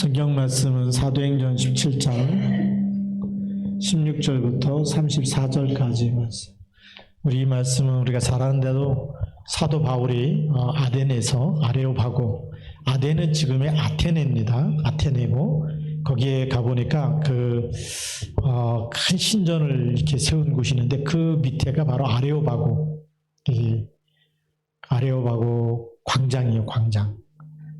성경 말씀은 사도행전 17장 16절부터 34절까지 말씀. 우리 이 말씀은 우리가 잘 아는데도 사도 바울이 아덴에서 아레오파고, 아덴은 지금의 아테네입니다. 아테네고 거기에 가보니까 큰 신전을 이렇게 세운 곳이 있는데 그 밑에가 바로 아레오파고, 이 아레오파고 광장이에요. 광장.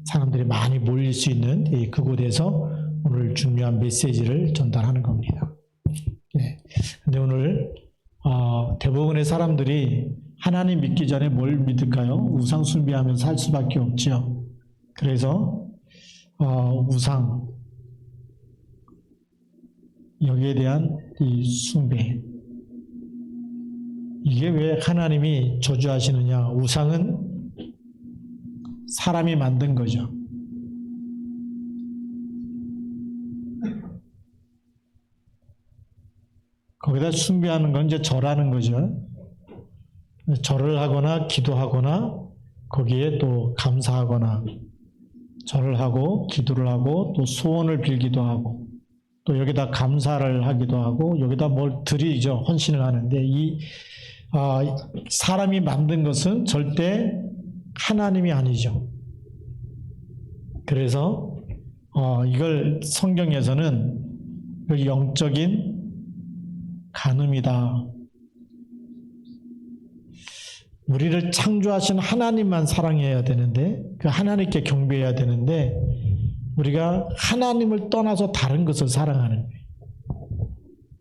사람들이 많이 몰릴 수 있는 그곳에서 오늘 중요한 메시지를 전달하는 겁니다. 근데 오늘 대부분의 사람들이 하나님 믿기 전에 뭘 믿을까요? 우상 숭배하면서 살 수밖에 없죠. 그래서 우상, 여기에 대한 이 숭배, 이게 왜 하나님이 저주하시느냐? 우상은 사람이 만든 거죠. 거기다 숭배하는 건 이제 절하는 거죠. 절을 하거나 기도하거나 거기에 또 감사하거나 절을 하고 기도를 하고 또 소원을 빌기도 하고 또 여기다 감사를 하기도 하고 여기다 뭘 드리죠. 헌신을 하는데 이 사람이 만든 것은 절대 하나님이 아니죠. 그래서 이걸 성경에서는 영적인 간음이다. 우리를 창조하신 하나님만 사랑해야 되는데, 그 하나님께 경배해야 되는데, 우리가 하나님을 떠나서 다른 것을 사랑하는 거예요.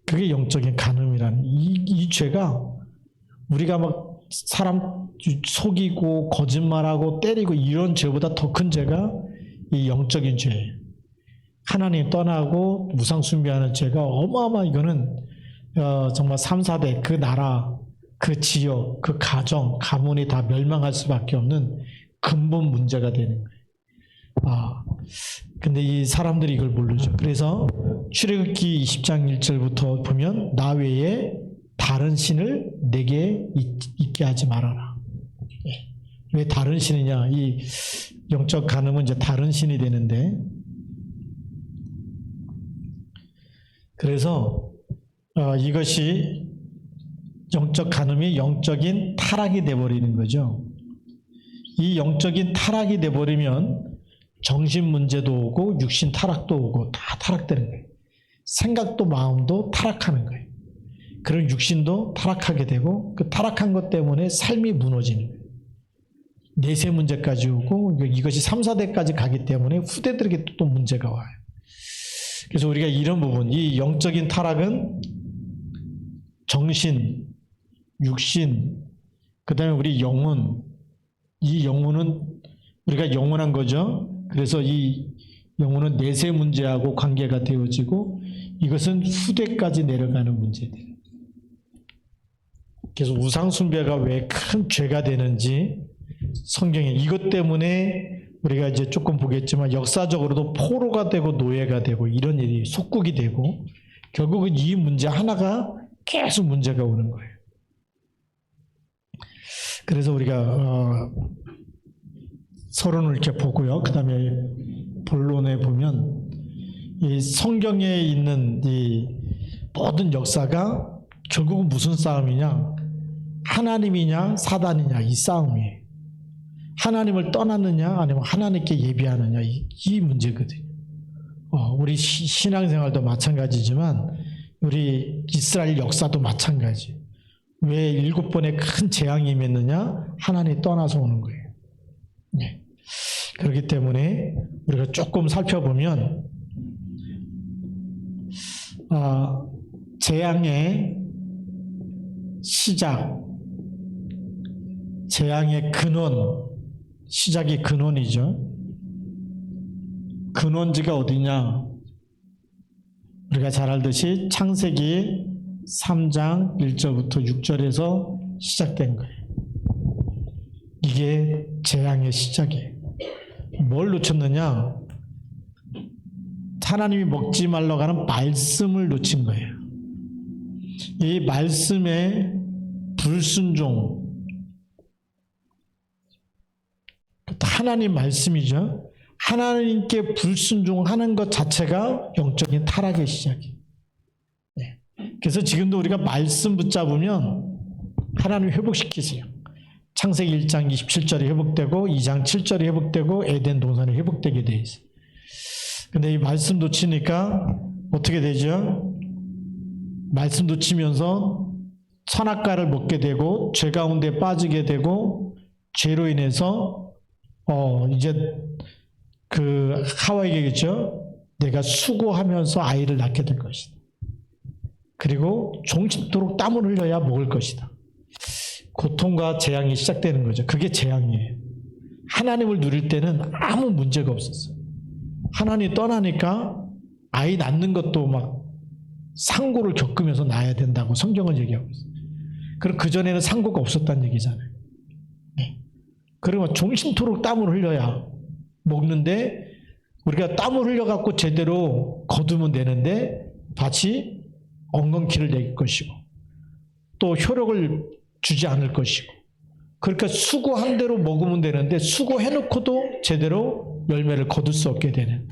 그게 영적인 간음이라는, 이 죄가 우리가 막 사람 속이고 거짓말하고 때리고 이런 죄보다 더 큰 죄가 이 영적인 죄예요. 하나님 떠나고 우상 숭배하는 죄가 어마어마, 이거는 정말 3, 4대 그 나라, 그 지역, 그 가정, 가문이 다 멸망할 수밖에 없는 근본 문제가 되는 거예요. 근데 이 사람들이 이걸 모르죠. 그래서 출애굽기 20장 1절부터 보면 나 외에 다른 신을 내게 있게 하지 말아라. 왜 다른 신이냐? 이 영적 간음은 이제 다른 신이 되는데, 그래서 이것이 영적 간음이 영적인 타락이 돼버리는 거죠. 이 영적인 타락이 돼버리면 정신 문제도 오고 육신 타락도 오고 다 타락되는 거예요. 생각도 마음도 타락하는 거예요. 그런 육신도 타락하게 되고 그 타락한 것 때문에 삶이 무너지는 거예요. 내세 문제까지 오고 이것이 3, 4대까지 가기 때문에 후대들에게 또 문제가 와요. 그래서 우리가 이런 부분, 이 영적인 타락은 정신, 육신, 그 다음에 우리 영혼, 이 영혼은 우리가 영원한 거죠. 그래서 이 영혼은 내세 문제하고 관계가 되어지고 이것은 후대까지 내려가는 문제들. 그래서 우상 숭배가 왜 큰 죄가 되는지 성경에 이것 때문에 우리가 이제 조금 보겠지만 역사적으로도 포로가 되고 노예가 되고 이런 일이 속국이 되고 결국은 이 문제 하나가 계속 문제가 오는 거예요. 그래서 우리가 서론을 이렇게 보고요. 그 다음에 본론에 보면 이 성경에 있는 이 모든 역사가 결국은 무슨 싸움이냐? 하나님이냐 사단이냐 이 싸움이에요. 하나님을 떠났느냐 아니면 하나님께 예비하느냐 이 문제거든요. 우리 신앙생활도 마찬가지지만 우리 이스라엘 역사도 마찬가지. 왜 7번의 큰 재앙이 임했느냐? 하나님 떠나서 오는 거예요. 네. 그렇기 때문에 우리가 조금 살펴보면 재앙의 시작, 재앙의 근원, 시작이 근원이죠. 근원지가 어디냐? 우리가 잘 알듯이 창세기 3장 1절부터 6절에서 시작된 거예요. 이게 재앙의 시작이에요. 뭘 놓쳤느냐? 하나님이 먹지 말라고 하는 말씀을 놓친 거예요. 이 말씀의 불순종, 하나님 말씀이죠. 하나님께 불순종하는 것 자체가 영적인 타락의 시작이에요. 네. 그래서 지금도 우리가 말씀 붙잡으면 하나님 회복시키세요. 창세기 1장 27절이 회복되고 2장 7절이 회복되고 에덴 동산이 회복되게 돼 있어요. 근데 이 말씀 놓치니까 어떻게 되죠? 말씀 놓치면서 선악과를 먹게 되고 죄 가운데 빠지게 되고 죄로 인해서 이제 그 하와 얘기겠죠. 내가 수고하면서 아이를 낳게 될 것이다. 그리고 종짓도록 땀을 흘려야 먹을 것이다. 고통과 재앙이 시작되는 거죠. 그게 재앙이에요. 하나님을 누릴 때는 아무 문제가 없었어요. 하나님 떠나니까 아이 낳는 것도 막 상고를 겪으면서 낳아야 된다고 성경은 얘기하고 있어요. 그럼 그전에는 상고가 없었다는 얘기잖아요. 네. 그러면 종신토록 땀을 흘려야 먹는데 우리가 땀을 흘려갖고 제대로 거두면 되는데 다시 엉겅퀴를 낼 것이고 또 효력을 주지 않을 것이고 그러니까 수고한 대로 먹으면 되는데 수고해놓고도 제대로 열매를 거둘 수 없게 되는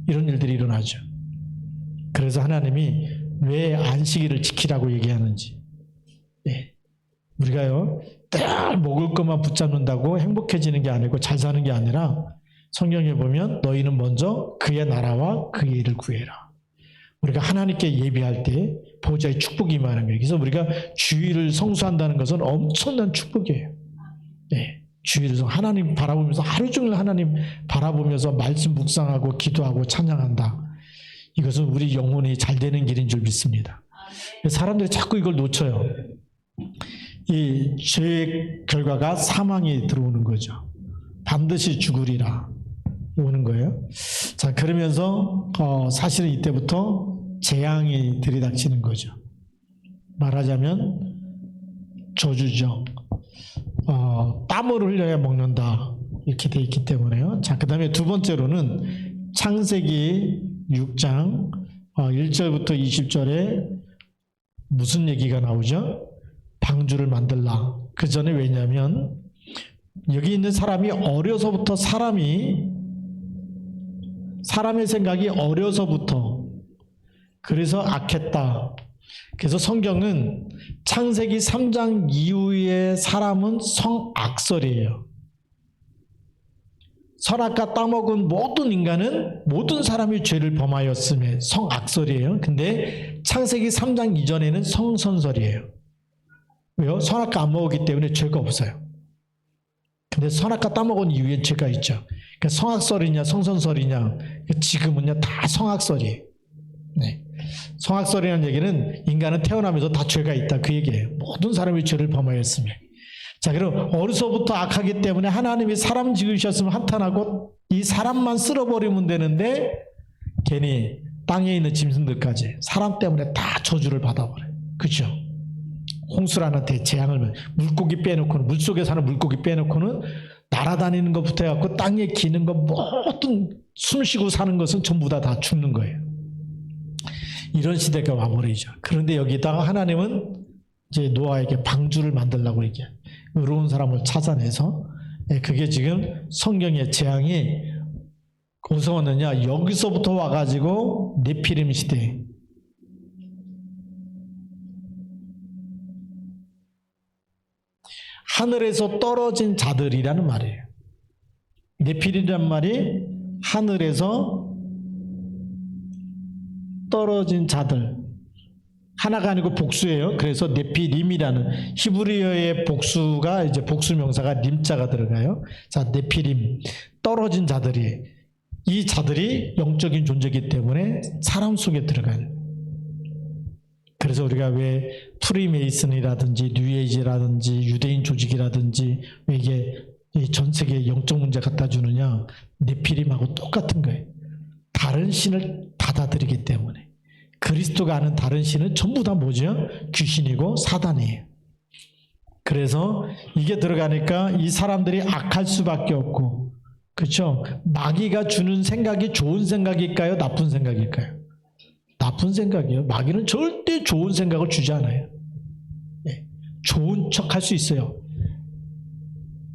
이런 일들이 일어나죠. 그래서 하나님이 왜 안식일을 지키라고 얘기하는지 네. 우리가요 늘 먹을 것만 붙잡는다고 행복해지는 게 아니고 잘 사는 게 아니라 성경에 보면 너희는 먼저 그의 나라와 그의 일을 구해라. 우리가 하나님께 예배할 때 보좌의 축복이 임하는 거예요. 그래서 우리가 주일을 성수한다는 것은 엄청난 축복이에요. 네, 주일을 하나님 바라보면서 하루 종일 하나님 바라보면서 말씀 묵상하고 기도하고 찬양한다. 이것은 우리 영혼이 잘 되는 길인 줄 믿습니다. 사람들이 자꾸 이걸 놓쳐요. 이 죄의 결과가 사망이 들어오는 거죠. 반드시 죽으리라 오는 거예요. 자, 그러면서 사실은 이때부터 재앙이 들이닥치는 거죠. 말하자면 저주죠. 땀을 흘려야 먹는다 이렇게 돼 있기 때문에요. 자, 그 다음에 두 번째로는 창세기 6장 1절부터 20절에 무슨 얘기가 나오죠? 방주를 만들라. 그 전에 왜냐하면 여기 있는 사람이 어려서부터 사람의 생각이 어려서부터 그래서 악했다. 그래서 성경은 창세기 3장 이후의 사람은 성악설이에요. 선악과 따먹은 모든 인간은 모든 사람이 죄를 범하였음에 성악설이에요. 근데 창세기 3장 이전에는 성선설이에요. 왜요? 선악과 안 먹었기 때문에 죄가 없어요. 근데 선악과 따먹은 이후에 죄가 있죠. 그러니까 성악설이냐 성선설이냐 지금은요 다 성악설이에요. 네. 성악설이라는 얘기는 인간은 태어나면서 다 죄가 있다 그 얘기예요. 모든 사람이 죄를 범하였으며. 자, 그럼 어려서부터 악하기 때문에 하나님이 사람 지으셨으면 한탄하고 이 사람만 쓸어버리면 되는데 괜히 땅에 있는 짐승들까지 사람 때문에 다 저주를 받아버려요. 그렇죠? 홍수라는 대재앙을 물고기 빼놓고는 물속에 사는 물고기 빼놓고는 날아다니는 것부터 해갖고 땅에 기는 것 모든 숨쉬고 사는 것은 전부 다 죽는 거예요. 이런 시대가 와버리죠. 그런데 여기다가 하나님은 이제 노아에게 방주를 만들라고 얘기해요. 의로운 사람을 찾아내서 그게 지금 성경의 재앙이 어디서 왔느냐 여기서부터 와가지고 네피림 시대 하늘에서 떨어진 자들이라는 말이에요. 네피림이란 말이 하늘에서 떨어진 자들 하나가 아니고 복수예요. 그래서 네피림이라는 히브리어의 복수가 이제 복수 명사가 림자가 들어가요. 자, 네피림 떨어진 자들이 이 자들이 영적인 존재이기 때문에 사람 속에 들어가요. 그래서 우리가 왜 프리메이슨이라든지 뉴에이지라든지 유대인 조직이라든지 왜 이게 전 세계에 영적 문제 갖다 주느냐 네피림하고 똑같은 거예요. 다른 신을 받아들이기 때문에 그리스도가 아는 다른 신은 전부 다 뭐죠? 귀신이고 사단이에요. 그래서 이게 들어가니까 이 사람들이 악할 수밖에 없고 그렇죠? 마귀가 주는 생각이 좋은 생각일까요? 나쁜 생각일까요? 나쁜 생각이에요. 마귀는 절대 좋은 생각을 주지 않아요. 네. 좋은 척 할 수 있어요.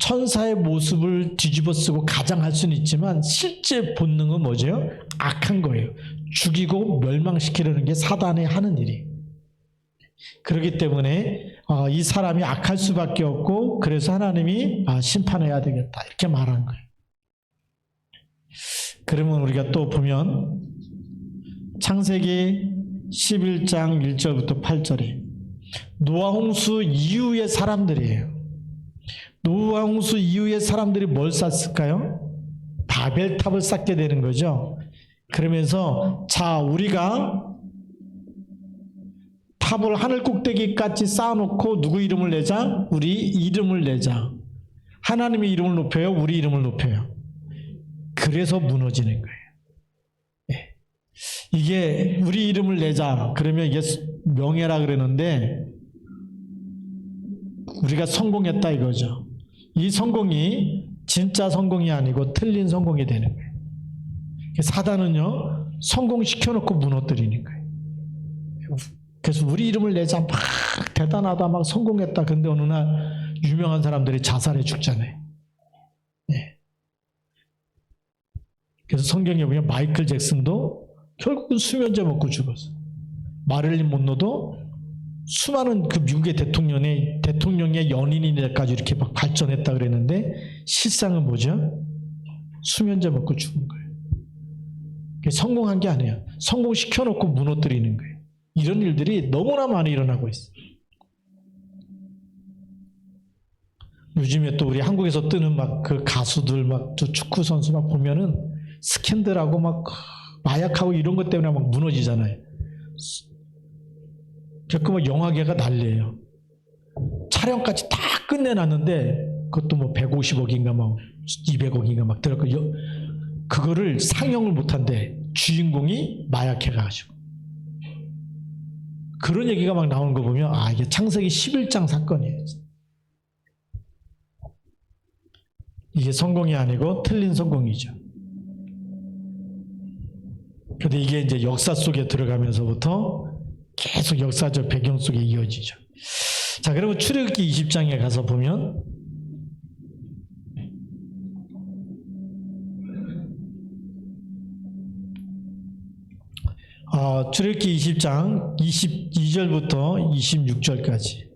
천사의 모습을 뒤집어 쓰고 가장할 수는 있지만 실제 본능은 뭐죠? 악한 거예요. 죽이고 멸망시키려는 게 사단이 하는 일이에요. 그렇기 때문에 이 사람이 악할 수밖에 없고 그래서 하나님이 심판해야 되겠다 이렇게 말한 거예요. 그러면 우리가 또 보면 창세기 11장 1절부터 8절에 노아 홍수 이후의 사람들이에요. 노아 홍수 이후의 사람들이 뭘 쌓았을까요? 바벨탑을 쌓게 되는 거죠. 그러면서 자 우리가 탑을 하늘 꼭대기까지 쌓아놓고 누구 이름을 내자? 우리 이름을 내자. 하나님의 이름을 높여요? 우리 이름을 높여요? 그래서 무너지는 거예요. 네. 이게 우리 이름을 내자. 그러면 이게 명예라 그러는데 우리가 성공했다 이거죠. 이 성공이 진짜 성공이 아니고 틀린 성공이 되는 거예요. 사단은요 성공시켜놓고 무너뜨리는 거예요. 그래서 우리 이름을 내자 막 대단하다 막 성공했다. 근데 어느 날 유명한 사람들이 자살해 죽잖아요. 네. 그래서 성경에 보면 마이클 잭슨도 결국은 수면제 먹고 죽었어. 마릴린 monroe도 수많은 그 미국의 대통령의 연인이 될까지 이렇게 막 발전했다 그랬는데 실상은 뭐죠? 수면제 먹고 죽은 거예요. 성공한 게 아니에요. 성공시켜놓고 무너뜨리는 거예요. 이런 일들이 너무나 많이 일어나고 있어요. 요즘에 또 우리 한국에서 뜨는 막 그 가수들 막 저 축구 선수 막 보면은 스캔들하고 막 마약하고 이런 것 때문에 막 무너지잖아요. 결국 뭐 영화계가 난리예요. 촬영까지 다 끝내놨는데 그것도 뭐 150억인가 막 200억인가 막 들어가 그거를 상영을 못한대. 주인공이 마약해가지고. 그런 얘기가 막 나오는 거 보면 이게 창세기 11장 사건이에요. 이게 성공이 아니고 틀린 성공이죠. 근데 이게 이제 역사 속에 들어가면서부터 계속 역사적 배경 속에 이어지죠. 자, 그러면 출애굽기 20장에 가서 보면 출애굽기 20장 22절부터 26절까지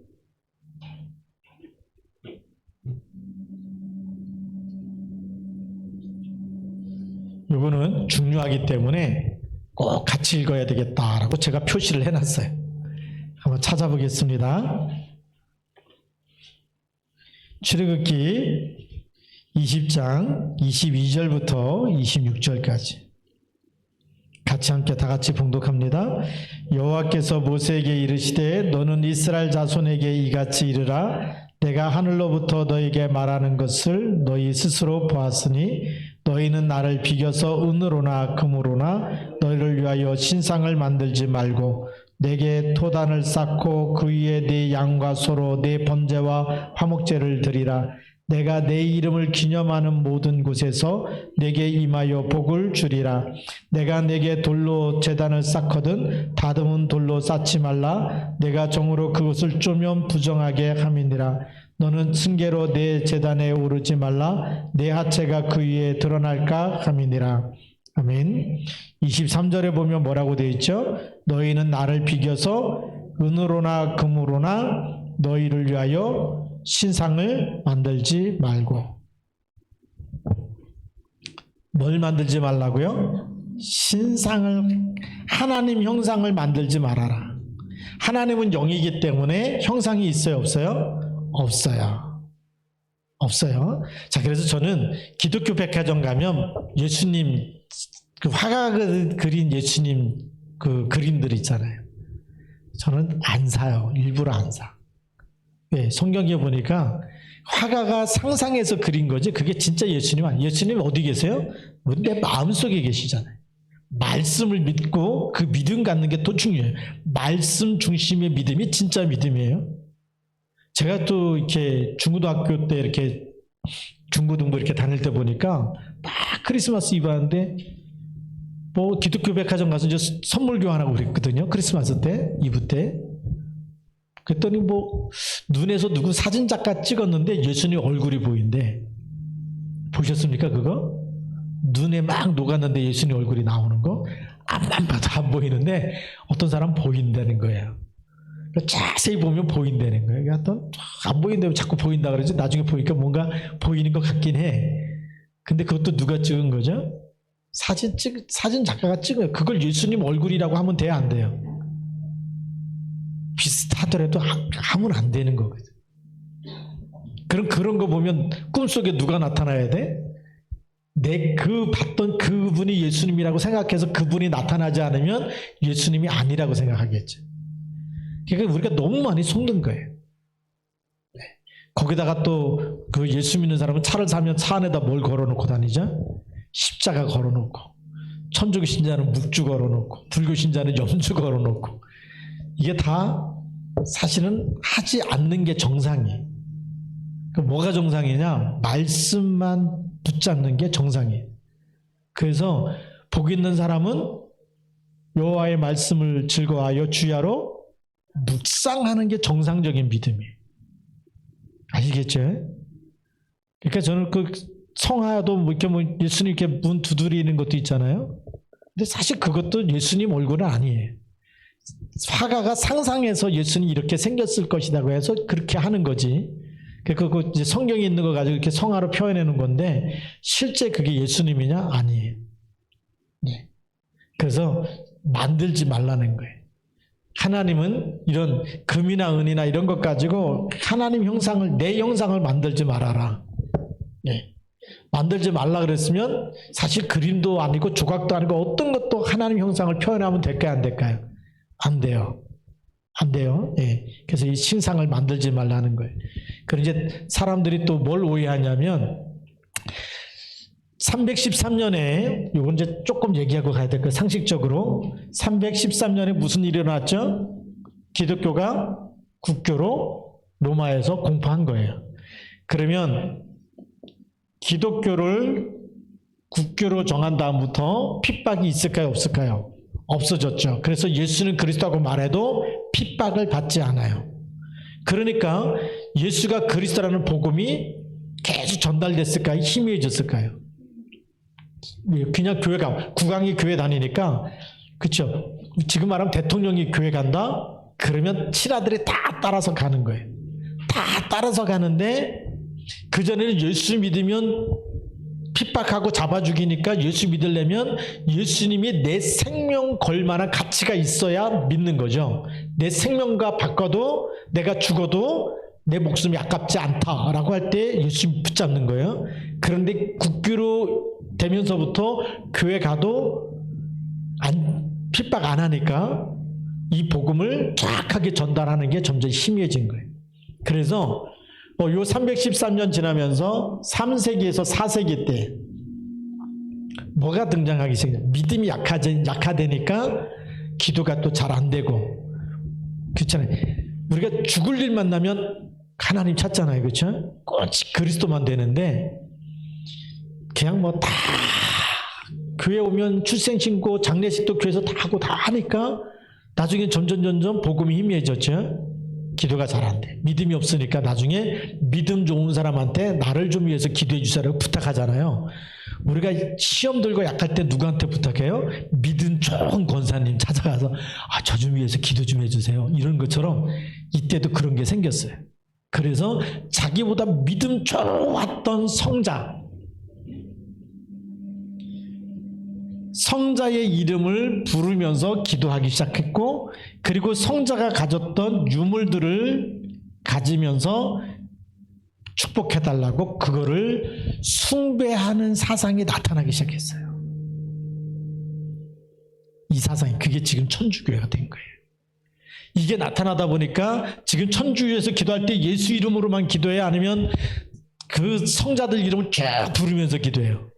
이거는 중요하기 때문에 꼭 같이 읽어야 되겠다라고 제가 표시를 해놨어요. 한번 찾아보겠습니다. 출애굽기 20장 22절부터 26절까지 같이 함께 다 같이 봉독합니다. 여호와께서 모세에게 이르시되 너는 이스라엘 자손에게 이같이 이르라. 내가 하늘로부터 너에게 말하는 것을 너희 스스로 보았으니 너희는 나를 비겨서 은으로나 금으로나 너희를 위하여 신상을 만들지 말고 내게 토단을 쌓고 그 위에 네 양과 소로 네 번제와 화목제를 드리라. 내가 내 이름을 기념하는 모든 곳에서 내게 임하여 복을 주리라. 내가 내게 돌로 제단을 쌓거든 다듬은 돌로 쌓지 말라. 내가 정으로 그것을 쪼면 부정하게 함이니라. 너는 층계로 내 제단에 오르지 말라. 내 하체가 그 위에 드러날까 함이니라. 아멘. 23절에 보면 뭐라고 되어 있죠? 너희는 나를 비겨서 은으로나 금으로나 너희를 위하여 신상을 만들지 말고. 뭘 만들지 말라고요? 신상을, 하나님 형상을 만들지 말아라. 하나님은 영이기 때문에 형상이 있어요, 없어요? 없어요. 없어요. 자, 그래서 저는 기독교 백화점 가면 예수님 그 화가 그린 예수님 그 그림들 있잖아요. 저는 안 사요. 일부러 안 사. 네, 성경에 보니까 화가가 상상해서 그린 거지 그게 진짜 예수님 아니에요. 예수님 어디 계세요? 내 마음속에 계시잖아요. 말씀을 믿고 그 믿음 갖는 게 더 중요해요. 말씀 중심의 믿음이 진짜 믿음이에요. 제가 또 이렇게 중고등학교 때 이렇게 중고등부 이렇게 다닐 때 보니까 막 크리스마스 이브 하는데 뭐 기독교 백화점 가서 이제 선물 교환하고 그랬거든요. 크리스마스 때, 이브 때. 그랬더니 뭐 눈에서 누구 사진작가 찍었는데 예수님 얼굴이 보인대. 보셨습니까 그거? 눈에 막 녹았는데 예수님 얼굴이 나오는 거? 앞만 봐도 안 보이는데 어떤 사람 보인다는 거예요. 자세히 보면 보인다는 거예요. 어떤 안 보인다면 자꾸 보인다 그러지 나중에 보니까 뭔가 보이는 것 같긴 해. 근데 그것도 누가 찍은 거죠? 사진 작가가 찍어요. 그걸 예수님 얼굴이라고 하면 돼요, 안 돼요? 비슷하더라도 하면 안 되는 거거든. 그런 거 보면 꿈속에 누가 나타나야 돼? 봤던 그분이 예수님이라고 생각해서 그분이 나타나지 않으면 예수님이 아니라고 생각하겠죠. 그러니까 우리가 너무 많이 속는 거예요. 거기다가 또 그 예수 믿는 사람은 차를 사면 차 안에다 뭘 걸어놓고 다니죠? 십자가 걸어놓고, 천주교 신자는 묵주 걸어놓고, 불교 신자는 염주 걸어놓고, 이게 다 사실은 하지 않는 게 정상이에요. 뭐가 정상이냐? 말씀만 붙잡는 게 정상이에요. 그래서 복 있는 사람은 여호와의 말씀을 즐거워하여 주야로 묵상하는 게 정상적인 믿음이에요. 아시겠죠? 그러니까 저는 그 성화도 뭐 이렇게 뭐 예수님 이렇게 문 두드리는 것도 있잖아요. 근데 사실 그것도 예수님 얼굴은 아니에요. 화가가 상상해서 예수님이 이렇게 생겼을 것이라고 해서 그렇게 하는 거지. 그 이제 성경에 있는 거 가지고 이렇게 성화로 표현하는 건데 실제 그게 예수님이냐? 아니에요. 네. 그래서 만들지 말라는 거예요. 하나님은 이런 금이나 은이나 이런 것 가지고 하나님 형상을, 내 형상을 만들지 말아라. 네. 만들지 말라 그랬으면 사실 그림도 아니고 조각도 아니고 어떤 것도 하나님 형상을 표현하면 될까요? 안 될까요? 안 돼요. 안 돼요. 예. 그래서 이 신상을 만들지 말라는 거예요. 그리고 이제 사람들이 또 뭘 오해하냐면 313년에 요건 이제 조금 얘기하고 가야 될 거예요. 상식적으로 313년에 무슨 일이 일어났죠? 기독교가 국교로 로마에서 공포한 거예요. 그러면 기독교를 국교로 정한 다음부터 핍박이 있을까요? 없을까요? 없어졌죠. 그래서 예수는 그리스도라고 말해도 핍박을 받지 않아요. 그러니까 예수가 그리스도라는 복음이 계속 전달됐을까요? 희미해졌을까요? 그냥 교회 국왕이 교회 다니니까, 그렇죠? 지금 말하면 대통령이 교회 간다? 그러면 친아들이 다 따라서 가는 거예요. 다 따라서 가는데 그전에는 예수 믿으면 핍박하고 잡아 죽이니까 예수 믿으려면 예수님이 내 생명 걸 만한 가치가 있어야 믿는 거죠. 내 생명과 바꿔도 내가 죽어도 내 목숨이 아깝지 않다라고 할 때 예수님 붙잡는 거예요. 그런데 국교로 되면서부터 교회 가도 핍박 안 하니까 이 복음을 정확하게 전달하는 게 점점 희미해진 거예요. 그래서 요 313년 지나면서 3세기에서 4세기 때 뭐가 등장하기 시작해요? 믿음이 약화되니까 기도가 또 잘 안 되고, 그렇잖아요. 우리가 죽을 일만 나면 하나님 찾잖아요. 그렇죠? 꼭 그리스도만 되는데 그냥 뭐 다 교회 오면 출생신고 장례식도 교회에서 다 하고 다 하니까 나중에 점점 복음이 희미해졌죠. 기도가 잘 안 돼. 믿음이 없으니까 나중에 믿음 좋은 사람한테 나를 좀 위해서 기도해 주세요라고 부탁하잖아요. 우리가 시험 들고 약할 때 누구한테 부탁해요? 믿음 좋은 권사님 찾아가서 저 좀 위해서 기도 좀 해주세요. 이런 것처럼 이때도 그런 게 생겼어요. 그래서 자기보다 믿음 좋았던 성자의 이름을 부르면서 기도하기 시작했고, 그리고 성자가 가졌던 유물들을 가지면서 축복해달라고 그거를 숭배하는 사상이 나타나기 시작했어요. 이 사상이, 그게 지금 천주교회가 된 거예요. 이게 나타나다 보니까 지금 천주교에서 기도할 때 예수 이름으로만 기도해요? 아니면 그 성자들 이름을 쭉 부르면서 기도해요?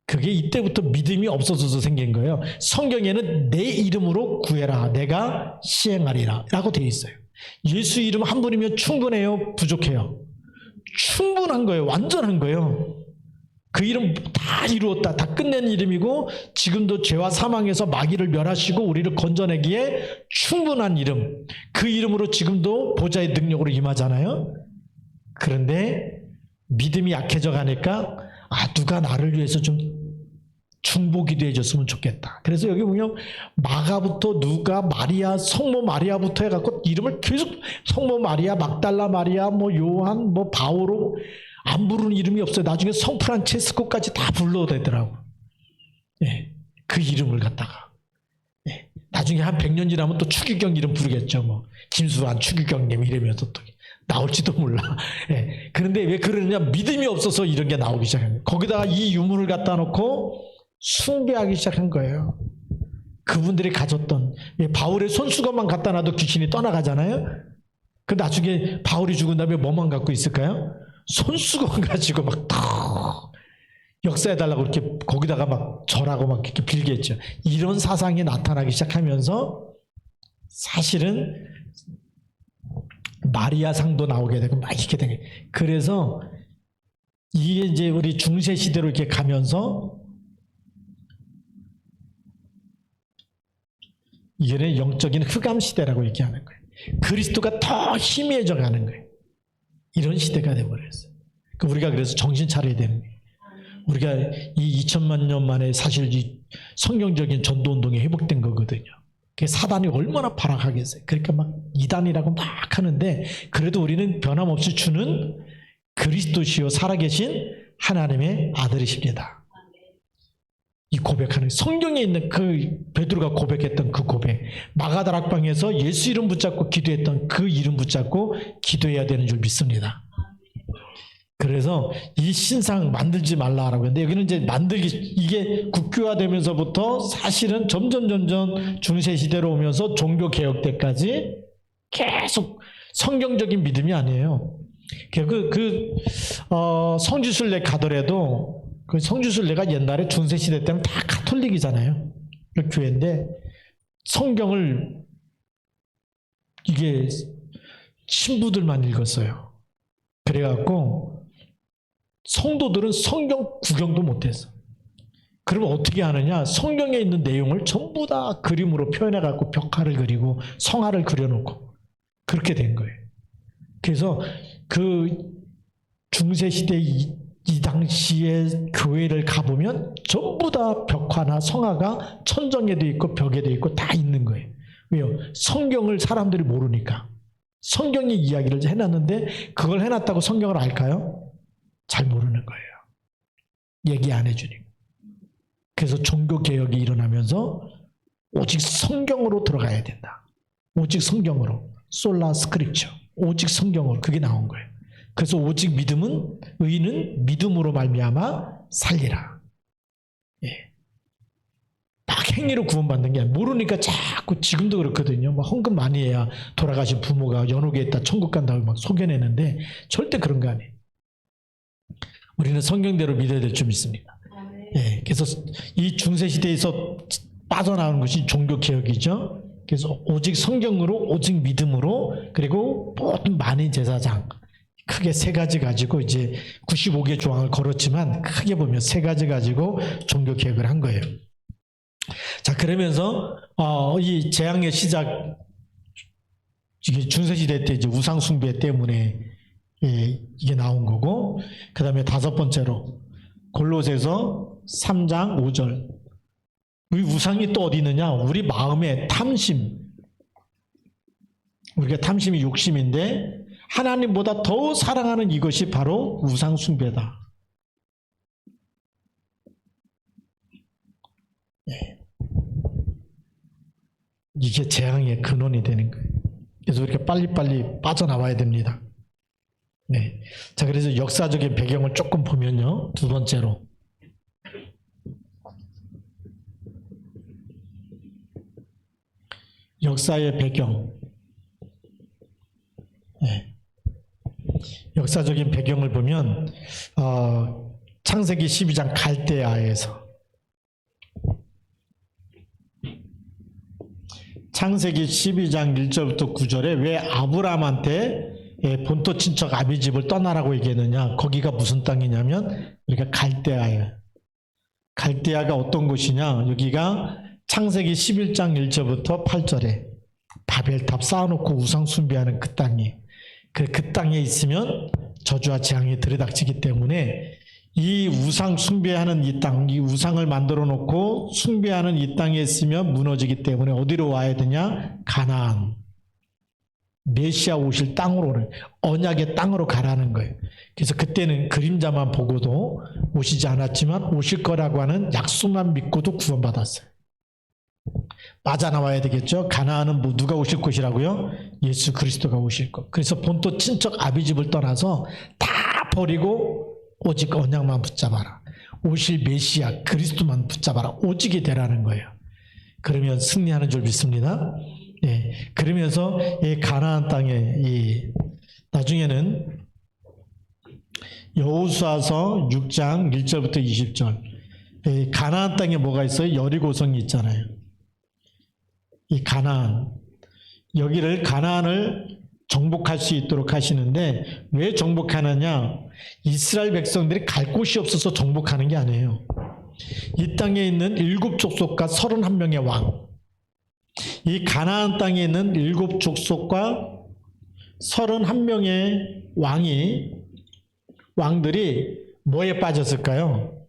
그게 이때부터 믿음이 없어져서 생긴 거예요. 성경에는 내 이름으로 구해라, 내가 시행하리라 라고 되어 있어요. 예수 이름 한 분이면 충분해요? 부족해요? 충분한 거예요. 완전한 거예요. 그 이름 다 이루었다. 다 끝낸 이름이고 지금도 죄와 사망에서 마귀를 멸하시고 우리를 건져내기에 충분한 이름. 그 이름으로 지금도 보좌의 능력으로 임하잖아요. 그런데 믿음이 약해져 가니까 누가 나를 위해서 좀 중보 기도해 줬으면 좋겠다. 그래서 여기 보면 마가부터 누가, 마리아, 성모 마리아부터 해갖고 이름을 계속 성모 마리아, 막달라 마리아, 뭐 요한, 뭐 바오로 안 부르는 이름이 없어요. 나중에 성 프란체스코까지 다 불러도 되더라고. 예, 그 이름을 갖다가. 예, 나중에 한 100년 지나면 또 추기경 이름 부르겠죠. 뭐 김수환 추기경님 이러면서 또 나올지도 몰라. 예, 그런데 왜 그러느냐? 믿음이 없어서 이런 게 나오기 시작합니다. 거기다가 이 유물을 갖다 놓고 숭배하기 시작한 거예요. 그분들이 가졌던 바울의 손수건만 갖다 놔도 귀신이 떠나가잖아요. 그 나중에 바울이 죽은 다음에 뭐만 갖고 있을까요? 손수건 가지고 막 역사해달라고 이렇게 거기다가 막 절하고 막 이렇게 빌겠죠. 이런 사상이 나타나기 시작하면서 사실은 마리아 상도 나오게 되고 막 이렇게 되게. 그래서 이게 이제 우리 중세 시대로 이렇게 가면서 이게 영적인 흑암 시대라고 얘기하는 거예요. 그리스도가 더 희미해져 가는 거예요. 이런 시대가 되어버렸어요. 우리가 그래서 정신 차려야 되는 거예요. 우리가 이 2000만 년 만에 사실 이 성경적인 전도운동이 회복된 거거든요. 그게 사단이 얼마나 발악하겠어요. 그러니까 막 이단이라고 막 하는데 그래도 우리는 변함없이 주는 그리스도시요 살아계신 하나님의 아들이십니다. 이 고백하는 성경에 있는 그 베드로가 고백했던 그 고백, 마가다락방에서 예수 이름 붙잡고 기도했던 그 이름 붙잡고 기도해야 되는 줄 믿습니다. 그래서 이 신상 만들지 말라라고 했는데 여기는 이제 만들기, 이게 국교화되면서부터 사실은 점점 중세 시대로 오면서 종교 개혁 때까지 계속 성경적인 믿음이 아니에요. 성지순례 가더라도 그 성지순례가 옛날에 중세 시대 때는 다 가톨릭이잖아요. 그 교회인데 성경을 이게 신부들만 읽었어요. 그래갖고 성도들은 성경 구경도 못했어. 그러면 어떻게 하느냐? 성경에 있는 내용을 전부 다 그림으로 표현해갖고 벽화를 그리고 성화를 그려놓고 그렇게 된 거예요. 그래서 그 중세시대 이 당시에 교회를 가보면 전부 다 벽화나 성화가 천정에도 있고 벽에도 있고 다 있는 거예요. 왜요? 성경을 사람들이 모르니까. 성경의 이야기를 해놨는데 그걸 해놨다고 성경을 알까요? 잘 모르는 거예요. 얘기 안 해주니까. 그래서 종교개혁이 일어나면서 오직 성경으로 들어가야 된다. 오직 성경으로. 솔라 스크립처. 오직 성경으로. 그게 나온 거예요. 그래서 오직 믿음은, 의인은 믿음으로 말미암아 살리라. 예. 막 행위로 구원받는 게 아니라 모르니까 자꾸 지금도 그렇거든요. 막 헌금 많이 해야 돌아가신 부모가 연옥에 있다 천국 간다고 막 속여내는데 절대 그런 거 아니에요. 우리는 성경대로 믿어야 될 줄 믿습니다. 예. 그래서 이 중세시대에서 빠져나오는 것이 종교개혁이죠. 그래서 오직 성경으로, 오직 믿음으로, 그리고 모든 만인 제사장. 크게 세 가지 가지고 이제 95개 조항을 걸었지만 크게 보면 세 가지 가지고 종교 개혁을 한 거예요. 자, 그러면서 이 재앙의 시작, 이게 중세시대 때 이제 우상 숭배 때문에 이게 나온 거고, 그 다음에 다섯 번째로 골로새서 3장 5절. 우리 우상이 또 어디 있느냐? 우리 마음의 탐심. 우리가 탐심이 욕심인데 하나님보다 더 사랑하는 이것이 바로 우상 숭배다. 네. 이게 재앙의 근원이 되는 거예요. 그래서 우리가 빨리빨리 빠져나와야 됩니다. 네. 자, 그래서 역사적인 배경을 조금 보면요. 두 번째로. 역사의 배경. 네. 역사적인 배경을 보면 창세기 12장 갈대아에서 창세기 12장 1절부터 9절에 왜 아브라함한테 본토 친척 아비집을 떠나라고 얘기했느냐? 거기가 무슨 땅이냐면 우리가 갈대아예요. 갈대아가 어떤 곳이냐? 여기가 창세기 11장 1절부터 8절에 바벨탑 쌓아놓고 우상 숭배하는 그 땅이, 그 땅에 있으면 저주와 재앙이 들이닥치기 때문에 이 우상 숭배하는 이 땅, 이 우상을 만들어 놓고 숭배하는 이 땅에 있으면 무너지기 때문에 어디로 와야 되냐? 가나안, 메시아 오실 땅으로는, 언약의 땅으로 가라는 거예요. 그래서 그때는 그림자만 보고도 오시지 않았지만 오실 거라고 하는 약속만 믿고도 구원받았어요. 빠져나와야 되겠죠. 가나안은 뭐 누가 오실 곳이라고요? 예수 그리스도가 오실 것. 그래서 본토 친척 아비집을 떠나서 다 버리고 오직 언약만 붙잡아라. 오실 메시아 그리스도만 붙잡아라. 오직이 되라는 거예요. 그러면 승리하는 줄 믿습니다. 예, 그러면서 이 가나안 땅에 나중에는 여호수아서 6장 1절부터 20절 가나안 땅에 뭐가 있어요? 여리고성이 있잖아요. 이 가나안, 여기를 가나안을 정복할 수 있도록 하시는데 왜 정복하느냐? 이스라엘 백성들이 갈 곳이 없어서 정복하는 게 아니에요. 이 땅에 있는 7 족속과 31명의 왕, 이 가나안 땅에 있는 7 족속과 31명의 왕들이 뭐에 빠졌을까요?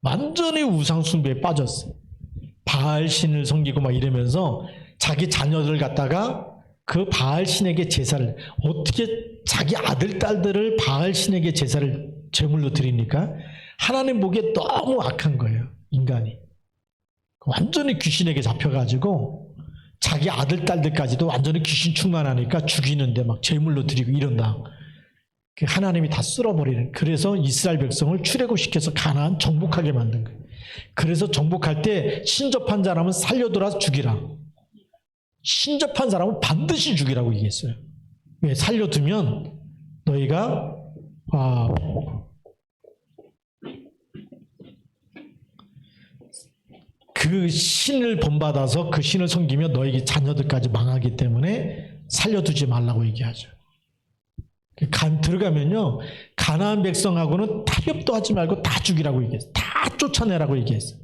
완전히 우상 숭배에 빠졌어요. 바알 신을 섬기고 막 이러면서 자기 자녀들 갖다가 그 바알 신에게 제사를, 어떻게 자기 아들 딸들을 바알 신에게 제사를 제물로 드리니까 하나님 보기에 너무 악한 거예요. 인간이 완전히 귀신에게 잡혀가지고 자기 아들 딸들까지도 완전히 귀신 충만하니까 죽이는데 막 제물로 드리고 이런다. 하나님이 다 쓸어버리는. 그래서 이스라엘 백성을 출애굽시켜서 가나안 정복하게 만든 거예요. 그래서 정복할 때 신접한 사람은 살려둬라 죽이라. 신접한 사람은 반드시 죽이라고 얘기했어요. 왜? 살려두면 너희가 그 신을 본받아서 그 신을 섬기며 너희 자녀들까지 망하기 때문에 살려두지 말라고 얘기하죠. 들어가면요, 가나안 백성하고는 타협도 하지 말고 다 죽이라고 얘기했어요. 다 쫓아내라고 얘기했어요.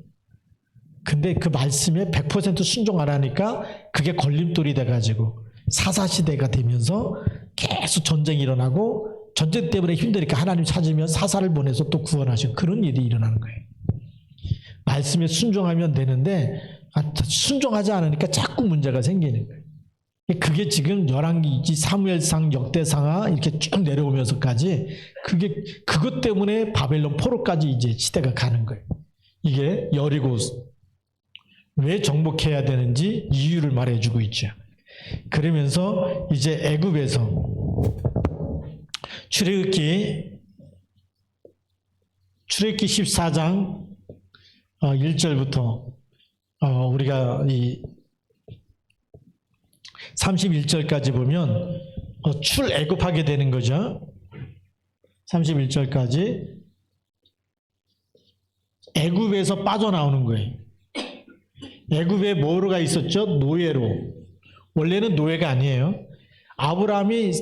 근데 그 말씀에 100% 순종하라니까 그게 걸림돌이 돼가지고 사사시대가 되면서 계속 전쟁이 일어나고, 전쟁 때문에 힘드니까 하나님 찾으면 사사를 보내서 또 구원하시고 그런 일이 일어나는 거예요. 말씀에 순종하면 되는데 순종하지 않으니까 자꾸 문제가 생기는 거예요. 그게 지금 열왕기, 사무엘상, 역대상하 이렇게 쭉 내려오면서까지 그것 때문에 바벨론 포로까지 이제 시대가 가는 거예요. 이게 여리고 왜 정복해야 되는지 이유를 말해주고 있죠. 그러면서 이제 애굽에서 출애굽기 14장 1절부터 우리가 이 31절까지 보면 출애굽하게 되는 거죠. 31절까지 애굽에서 빠져나오는 거예요. 애굽에 뭐로가 있었죠? 노예로. 원래는 노예가 아니에요. 아브라함이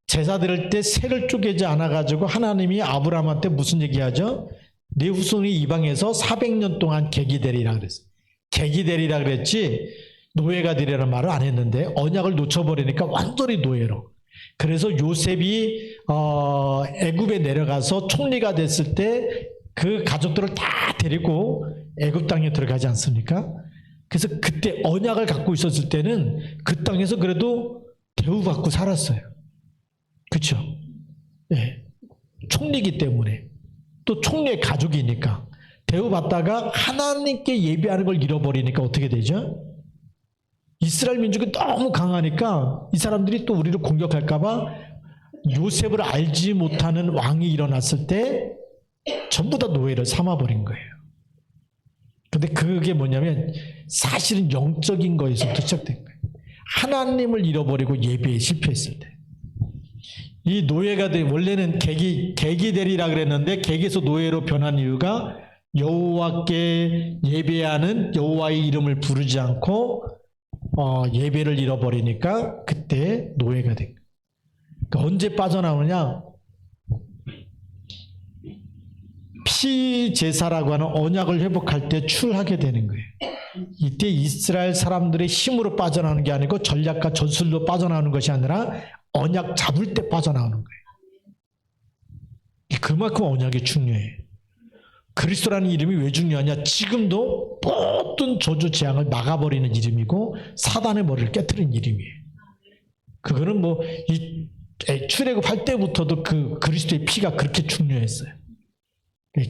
제사 드릴 때 새를 쪼개지 않아가지고 하나님이 아브라함한테 무슨 얘기하죠? 네 후손이 이방에서 400년 동안 객이 되리라 그랬어요. 객이 되리라 그랬지 노예가 되리라는 말을 안 했는데 언약을 놓쳐버리니까 완전히 노예로. 그래서 요셉이 애굽에 내려가서 총리가 됐을 때 그 가족들을 다 데리고 애굽 땅에 들어가지 않습니까? 그래서 그때 언약을 갖고 있었을 때는 그 땅에서 그래도 대우받고 살았어요. 그렇죠? 네. 총리이기 때문에, 또 총리의 가족이니까 대우받다가 하나님께 예배하는 걸 잃어버리니까 어떻게 되죠? 이스라엘 민족이 너무 강하니까 이 사람들이 또 우리를 공격할까 봐 요셉을 알지 못하는 왕이 일어났을 때 전부 다 노예를 삼아버린 거예요. 근데 그게 뭐냐면 사실은 영적인 거에서부터 시작된 거예요. 하나님을 잃어버리고 예배에 실패했을 때. 이 노예가 원래는 객이 되리라 그랬는데 객에서 노예로 변한 이유가 여호와께 예배하는 여호와의 이름을 부르지 않고 예배를 잃어버리니까 그때 노예가 된 거예요. 그러니까 언제 빠져나오느냐? 피제사라고 하는 언약을 회복할 때 출하게 되는 거예요. 이때 이스라엘 사람들의 힘으로 빠져나오는 게 아니고 전략과 전술로 빠져나오는 것이 아니라 언약 잡을 때 빠져나오는 거예요. 그만큼 언약이 중요해요. 그리스도라는 이름이 왜 중요하냐? 지금도 모든 저주 재앙을 막아버리는 이름이고 사단의 머리를 깨트리는 이름이에요. 그거는 뭐 이 출애굽할 때부터도 그 그리스도의 피가 그렇게 중요했어요.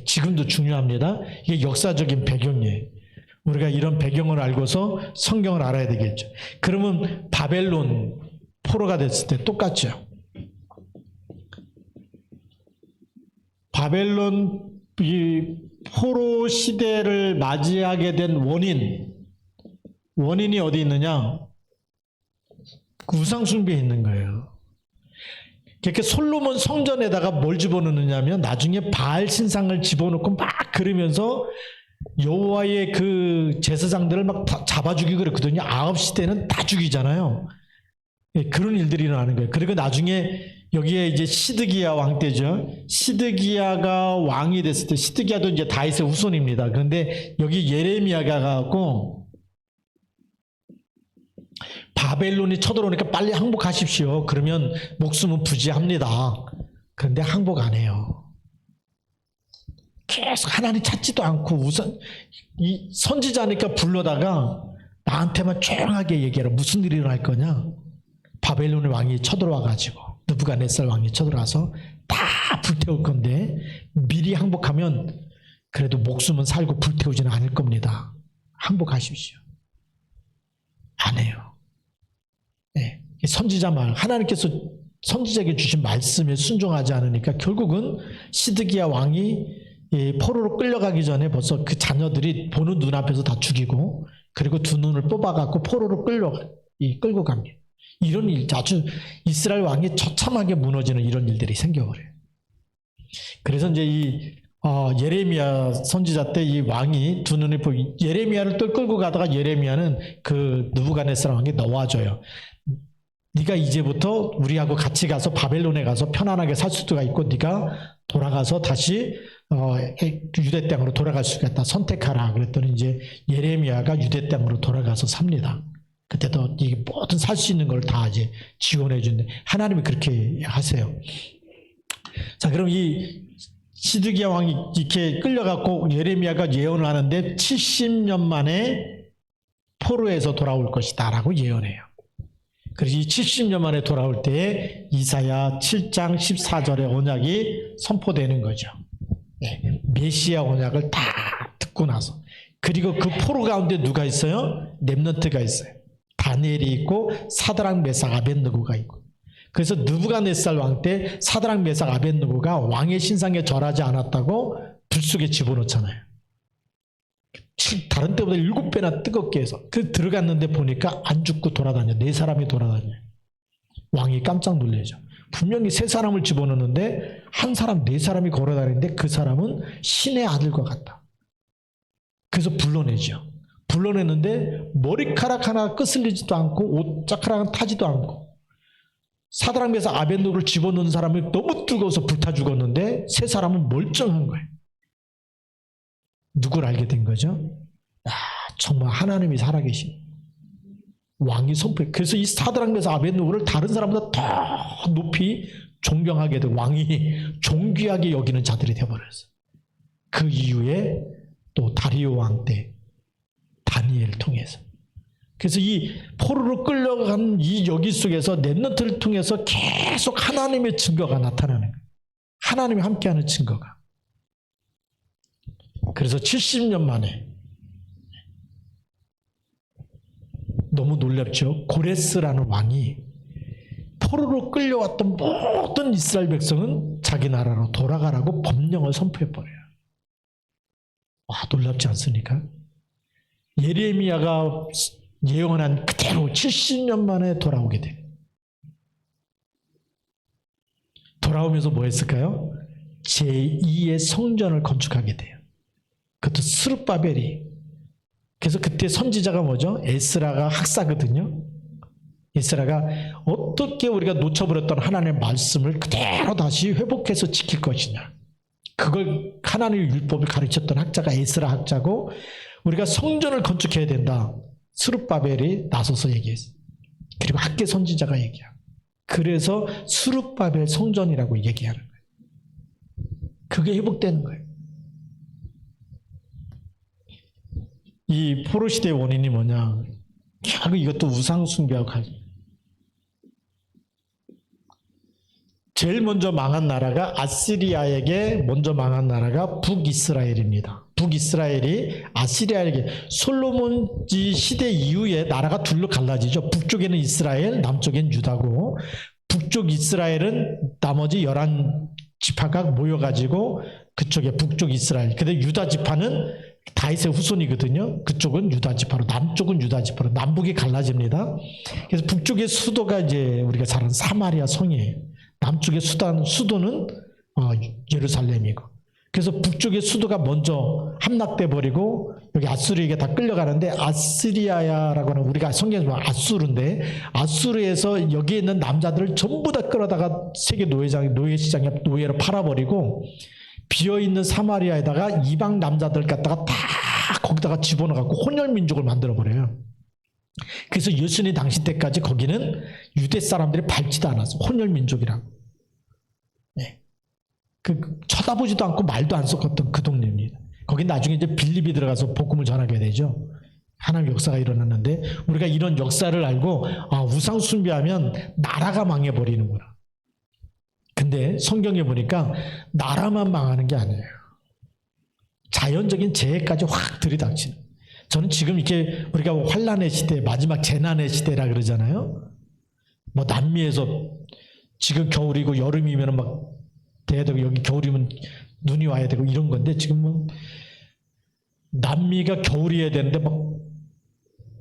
지금도 중요합니다. 이게 역사적인 배경이에요. 우리가 이런 배경을 알고서 성경을 알아야 되겠죠. 그러면 바벨론 포로가 됐을 때 똑같죠. 바벨론 이 포로 시대를 맞이하게 된 원인이 어디 있느냐? 우상 숭배에 있는 거예요. 그렇게 솔로몬 성전에다가 뭘 집어넣느냐면 나중에 바알 신상을 집어넣고 막 그러면서 여호와의 그 제사장들을 막 잡아 죽이고 그랬거든요. 아합 시대는 다 죽이잖아요. 그런 일들이 일어나는 거예요. 그리고 나중에 여기에 이제 시드기야 왕 때죠. 시드기야가 왕이 됐을 때, 시드기야도 이제 다윗의 후손입니다. 그런데 여기 예레미야가 가고 바벨론이 쳐들어오니까 빨리 항복하십시오. 그러면 목숨은 부지합니다. 그런데 항복 안 해요. 계속 하나님 찾지도 않고 우선 이 선지자니까 불러다가 나한테만 조용하게 얘기하라. 무슨 일이 일어날 거냐? 바벨론의 왕이 쳐들어와가지고 느부갓네살 왕이 쳐들어와서 다 불태울 건데 미리 항복하면 그래도 목숨은 살고 불태우지는 않을 겁니다. 항복하십시오. 안 해요. 네. 선지자 말, 하나님께서 선지자에게 주신 말씀에 순종하지 않으니까 결국은 시드기야 왕이 포로로 끌려가기 전에 벌써 그 자녀들이 보는 눈앞에서 다 죽이고 그리고 두 눈을 뽑아갖고 포로로 끌고 갑니다. 이런 일, 아주 이스라엘 왕이 처참하게 무너지는 이런 일들이 생겨버려요. 그래서 이제 이 예레미야 선지자 때 이 왕이 두 눈을 보고 예레미야를 또 끌고 가다가 예레미야는 그 느부갓네살 왕이 놓아줘요. 네가 이제부터 우리하고 같이 가서 바벨론에 가서 편안하게 살 수가 있고 네가 돌아가서 다시 유대 땅으로 돌아갈 수가 있다. 선택하라. 그랬더니 이제 예레미야가 유대 땅으로 돌아가서 삽니다. 그때도 이 모든 살 수 있는 걸 다 이제 지원해 주는데 하나님이 그렇게 하세요. 자, 그럼 이 시드기야 왕이 이렇게 끌려갖고 예레미야가 예언을 하는데 70년 만에 포로에서 돌아올 것이다 라고 예언해요. 그래서 이 70년 만에 돌아올 때에 이사야 7장 14절의 언약이 선포되는 거죠. 네, 메시아 언약을 다 듣고 나서. 그리고 그 포로 가운데 누가 있어요? 렘넌트가 있어요. 다니엘이 있고 사드락 메삭 아벳느고가 있고. 그래서 느부갓네살 왕 때 사드락 메삭 아벳느고가 왕의 신상에 절하지 않았다고 불 속에 집어넣잖아요. 다른 때보다 7배나 뜨겁게 해서 그 들어갔는데 보니까 안 죽고 돌아다녀. 4사람이 돌아다녀. 왕이 깜짝 놀라죠. 분명히 3사람을 집어넣는데 한 사람 4사람이 걸어다니는데 그 사람은 신의 아들과 같다. 그래서 불러내죠. 불러냈는데 머리카락 하나 끄슬리지도 않고 옷자카락은 타지도 않고 사드락 메삭 아벳느고를 집어넣는 사람이 너무 뜨거워서 불타 죽었는데 3사람은 멀쩡한 거예요. 누굴 알게 된 거죠? 정말 하나님이 살아계신 왕이 선포해. 그래서 이 사드락 메삭 아벳느고를 다른 사람보다 더 높이 존경하게 된 왕이 존귀하게 여기는 자들이 되어버렸어요. 그 이후에 또 다리오 왕 때 다니엘을 통해서. 그래서 이 포로로 끌려간 이 여기 속에서 렘넌트를 통해서 계속 하나님의 증거가 나타나는 거예요. 하나님이 함께하는 증거가. 그래서 70년 만에 너무 놀랍죠. 고레스라는 왕이 포로로 끌려왔던 모든 이스라엘 백성은 자기 나라로 돌아가라고 법령을 선포해버려요. 와, 놀랍지 않습니까? 예레미야가 예언한 그대로 70년 만에 돌아오게 돼요. 돌아오면서 뭐 했을까요? 제2의 성전을 건축하게 돼요. 그것도 스룹바벨이. 그래서 그때 선지자가 뭐죠? 에스라가 학사거든요. 에스라가 어떻게 우리가 놓쳐버렸던 하나님의 말씀을 그대로 다시 회복해서 지킬 것이냐. 그걸 하나님의 율법을 가르쳤던 학자가 에스라 학자고, 우리가 성전을 건축해야 된다. 스룹바벨이 나서서 얘기했어요. 그리고 학계 선지자가 얘기하고. 그래서 스룹바벨 성전이라고 얘기하는 거예요. 그게 회복되는 거예요. 이 포로 시대의 원인이 뭐냐? 결국 이것도 우상 숭배하고 관련. 제일 먼저 망한 나라가 아시리아에게 먼저 망한 나라가 북이스라엘입니다. 북이스라엘이 아시리아에게 솔로몬 시대 이후에 나라가 둘로 갈라지죠. 북쪽에는 이스라엘, 남쪽엔 유다고, 북쪽 이스라엘은 나머지 11지파가 모여가지고 그쪽에 북쪽 이스라엘, 근데 유다 지파는 다윗의 후손이거든요. 그쪽은 유다 지파로, 남쪽은 유다 지파로, 남북이 갈라집니다. 그래서 북쪽의 수도가 이제 우리가 잘 아는 사마리아 성이에요. 남쪽의 수도는 예루살렘이고. 그래서 북쪽의 수도가 먼저 함락돼 버리고 여기 아수르에게 다 끌려가는데, 아시리아라고 하는, 우리가 성경에서 보면 아수르인데, 아수르에서 여기에 있는 남자들을 전부 다 끌어다가 세계 노예시장에 노예로 팔아버리고, 비어있는 사마리아에다가 이방 남자들 갖다가 다 거기다가 집어넣어갖고 혼혈민족을 만들어버려요. 그래서 예수님 당시 때까지 거기는 유대 사람들이 밟지도 않았어. 혼혈민족이라고. 네. 쳐다보지도 않고 말도 안 섞었던 그 동네입니다. 거기 나중에 이제 빌립이 들어가서 복음을 전하게 되죠. 하나님의 역사가 일어났는데, 우리가 이런 역사를 알고, 우상 숭배하면 나라가 망해버리는구나. 근데 성경에 보니까 나라만 망하는 게 아니에요. 자연적인 재해까지 확 들이닥치는. 저는 지금 이렇게 우리가 환란의 시대, 마지막 재난의 시대라 그러잖아요. 뭐 남미에서 지금 겨울이고 여름이면 막 돼야 되고, 여기 겨울이면 눈이 와야 되고 이런 건데, 지금은 남미가 겨울이어야 되는데 막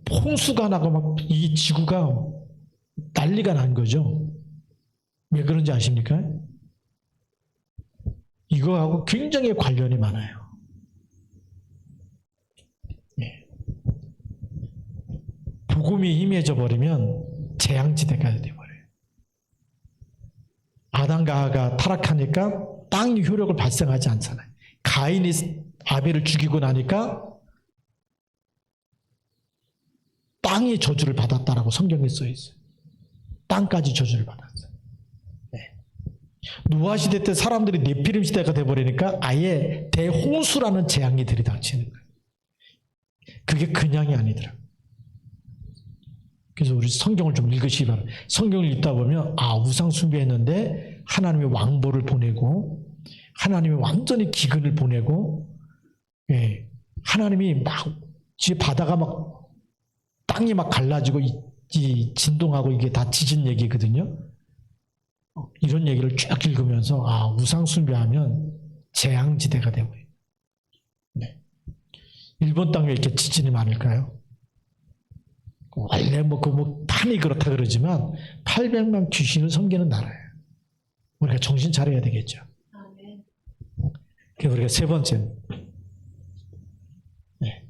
홍수가 나고 막 이 지구가 난리가 난 거죠. 왜 그런지 아십니까? 이거하고 굉장히 관련이 많아요. 네. 복음이 희미해져 버리면 재앙지대가 되어버려요. 아담과 하와가 타락하니까 땅이 효력을 발생하지 않잖아요. 가인이 아벨을 죽이고 나니까 땅이 저주를 받았다라고 성경에 써 있어요. 땅까지 저주를 받았어요. 네. 노아 시대 때 사람들이 네피림 시대가 돼버리니까 아예 대홍수라는 재앙이 들이닥치는 거예요. 그게 그냥이 아니더라고요. 그래서 우리 성경을 좀 읽으시기 바랍니다. 성경을 읽다 보면 우상 숭배했는데 하나님의 왕보를 보내고, 하나님이 완전히 기근을 보내고, 하나님이 막 바다가 막 땅이 막 갈라지고 진동하고, 이게 다 지진 얘기거든요. 이런 얘기를 쭉 읽으면서 우상 숭배하면 재앙지대가 되고요. 네. 일본 땅 왜 이렇게 지진이 많을까요? 원래 판이 그렇다 그러지만 800만 귀신을 섬기는 나라예요. 우리가 정신 차려야 되겠죠. 그게 우리가 세 번째. 네.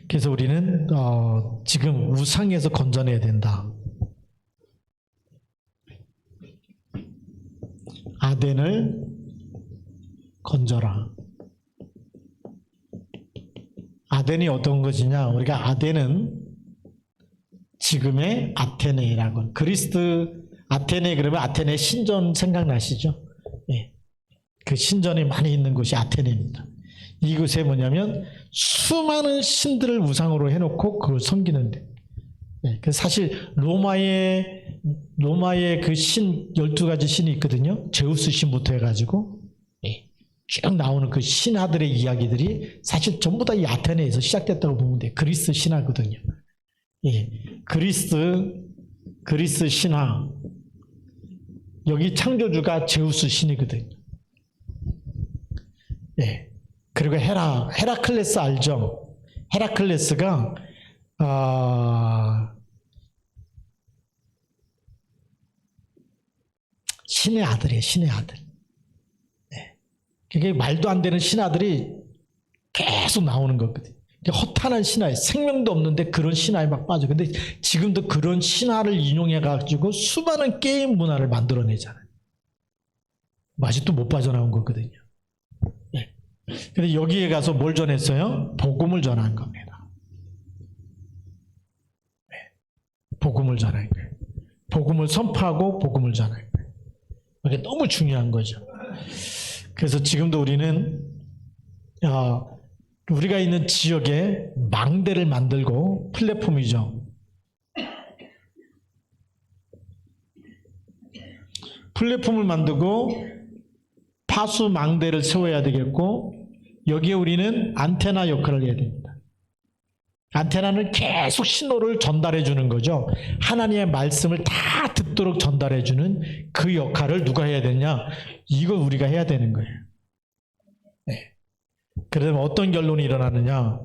그래서 우리는 지금 우상에서 건져내야 된다. 아덴을 건져라. 아덴이 어떤 것이냐? 우리가 아덴은 지금의 아테네라고, 아테네 그러면 아테네 신전 생각나시죠? 네. 그 신전이 많이 있는 곳이 아테네입니다. 이곳에 뭐냐면 수많은 신들을 우상으로 해놓고 그걸 섬기는데, 네. 사실 로마의 그 신 12가지 신이 있거든요. 제우스 신부터 해가지고 쭉 나오는 그 신하들의 이야기들이 사실 전부 다 이 아테네에서 시작됐다고 보면 돼요. 그리스 신화거든요. 그리스 신화. 여기 창조주가 제우스 신이거든요. 그리고 헤라클레스 알죠? 헤라클레스가 신의 아들이에요. 신의 아들. 그게 말도 안 되는 신하들이 계속 나오는 거거든요. 허탄한 신화에 생명도 없는데 그런 신화에 막 빠져. 근데 지금도 그런 신화를 인용해 가지고 수많은 게임 문화를 만들어내잖아요. 아직도 못 빠져나온 거거든요. 네. 근데 여기에 가서 뭘 전했어요? 복음을 전한 겁니다. 네. 복음을 전한 거예요. 복음을 선포하고 복음을 전한 거예요. 이게 너무 중요한 거죠. 그래서 지금도 우리는 우리가 있는 지역에 망대를 만들고 플랫폼이죠. 플랫폼을 만들고 파수 망대를 세워야 되겠고 여기에 우리는 안테나 역할을 해야 됩니다. 안테나는 계속 신호를 전달해 주는 거죠. 하나님의 말씀을 다 듣도록 전달해 주는 그 역할을 누가 해야 되냐? 이걸 우리가 해야 되는 거예요. 네. 그러면 어떤 결론이 일어나느냐?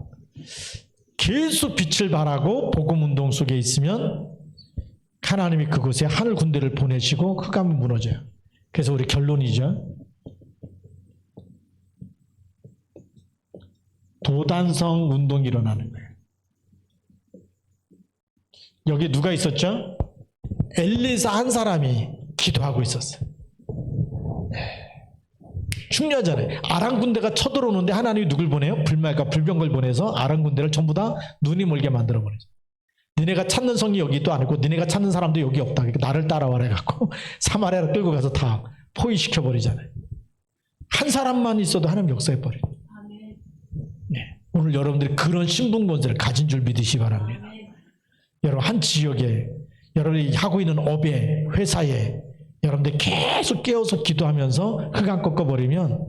계속 빛을 발하고 복음 운동 속에 있으면 하나님이 그곳에 하늘 군대를 보내시고 흑암은 무너져요. 그래서 우리 결론이죠. 도단성 운동이 일어나는 거예요. 여기 누가 있었죠? 엘리사 한 사람이 기도하고 있었어요. 중요하잖아요. 아람 군대가 쳐들어오는데 하나님이 누굴 보내요? 불말과 불병걸 보내서 아람 군대를 전부 다 눈이 멀게 만들어 버리죠. 니네가 찾는 성이 여기도 아니고 니네가 찾는 사람도 여기 없다. 그러니까 나를 따라와라 해갖고 사마리아를 끌고 가서 다 포위시켜 버리잖아요. 한 사람만 있어도 하나님 역사해 버려요. 네. 오늘 여러분들이 그런 신분권세를 가진 줄 믿으시기 바랍니다. 여러분 한 지역에 여러분이 하고 있는 업에 회사에 여러분들 계속 깨어서 기도하면서 흑암 꺾어버리면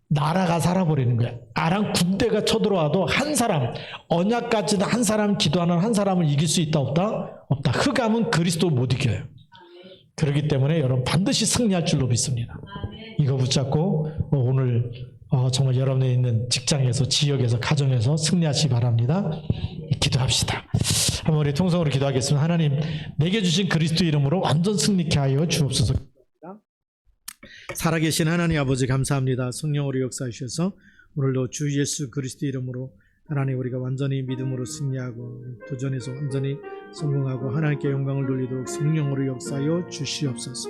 나라가 살아버리는 거야. 아람 군대가 쳐들어와도 한 사람, 언약 가진 한 사람 기도하는 한 사람을 이길 수 있다 없다? 없다. 흑암은 그리스도 못 이겨요. 그렇기 때문에 여러분 반드시 승리할 줄로 믿습니다. 이거 붙잡고 오늘 정말 여러분이 있는 직장에서 지역에서 가정에서 승리하시기 바랍니다. 기도합시다. 한번 우리 통성으로 기도하겠습니다. 하나님 내게 주신 그리스도 이름으로 완전 승리케 하여 주옵소서. 살아계신 하나님 아버지 감사합니다. 성령으로 역사하셔서 오늘도 주 예수 그리스도 이름으로 하나님 우리가 완전히 믿음으로 승리하고 도전에서 완전히 성공하고 하나님께 영광을 돌리도록 성령으로 역사하여 주시옵소서.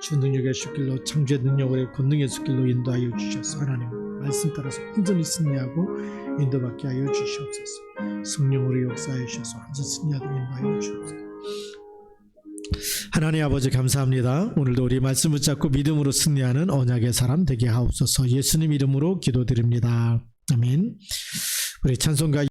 주 능력의 숫길로 창조의 능력으로 권능의 숫길로 인도하여 주셔서 하나님 말씀 따라서 완전히 승리하고 인도받게 하여 주시옵소서. 성령으로 역사하여 주셔서 완전 승리하도록 인도하여 주옵소서. 하나님 아버지 감사합니다. 오늘도 우리 말씀 붙잡고 믿음으로 승리하는 언약의 사람 되게 하옵소서. 예수님 이름으로 기도드립니다. 아멘. 우리 찬송가